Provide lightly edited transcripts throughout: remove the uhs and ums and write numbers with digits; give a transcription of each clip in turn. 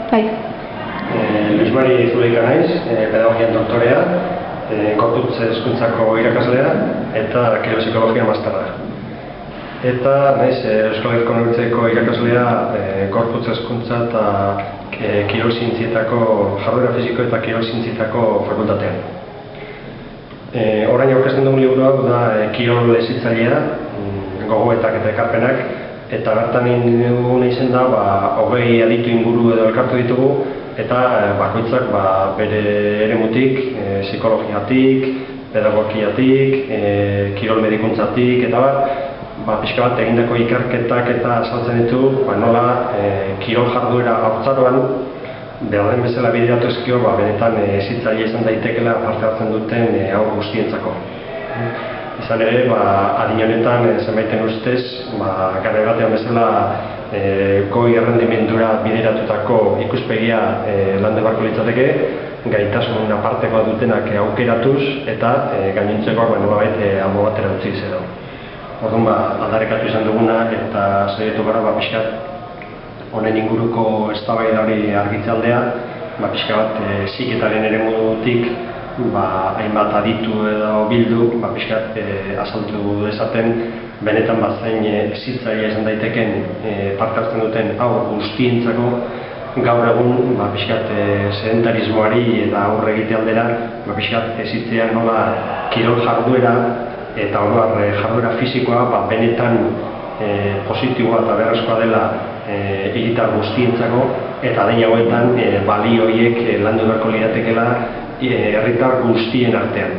Bai. Luis Mari Zuleika naiz, pedagogian doktorea, gorputz hezkuntzako irakaslea eta kiropsikologia masterra. Eta naiz Euskal Herriko Unibertsitateko irakaslea gorputz hezkuntza eta kirol zientzietako jarduera fisiko eta kirol zientzietako fakultatean. Orain aurkezten dugun liburu hau da kirol hezitzailea, gogoetak eta ekarpenak, eta bertan dugun izen da 20 aditu inguru edo elkartu ditugu, eta bakoitzak bere eremutik, psikologiatik, pedagogiatik, kirol medikuntzatik eta pixka bat egindako ikerketak eta azaltzen ditu nola kirol jarduera haurtzaroan behar den bezala bideratu ezkio benetan hezitzaile izan daitekela parte hartzen duten haur guztientzako. Izan ere, adin honetan zenbaiten ustez, garai batean bezala goi errendimendura bideratutako ikuspegia landu beharko litzateke, gaitasun apartekoa dutenak aukeratuz eta gainontzekoak nolabait albo batera utzi edo. Orduan aldarrikatu izan duguna eta saiatu gara pixkat honen inguruko eztabaida hori argitzaldea, pixka bat heziketaren eremutik hainbat aditu edo bildu pixkat azaldu dezaten benetan zein hezitzailea izan daiteken parte hartzen duten haur guztientzako gaur egun pixkat sedentarismoari eta aurre egite aldera pixkat hezitzea nola kirol jarduera eta jarduera fisikoa benetan positiboa eta beharrezkoa dela hiritar guztientzako eta adin hauetan balio horiek landu beharko liratekeela herritar guztien artean.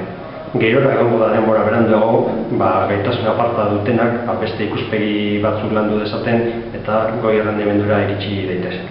Gerora egongo da denbora beranduago, gaitasun aparta dutenak beste ikuspegi batzuk landu dezaten eta goi errendimendura iritsi daitezen.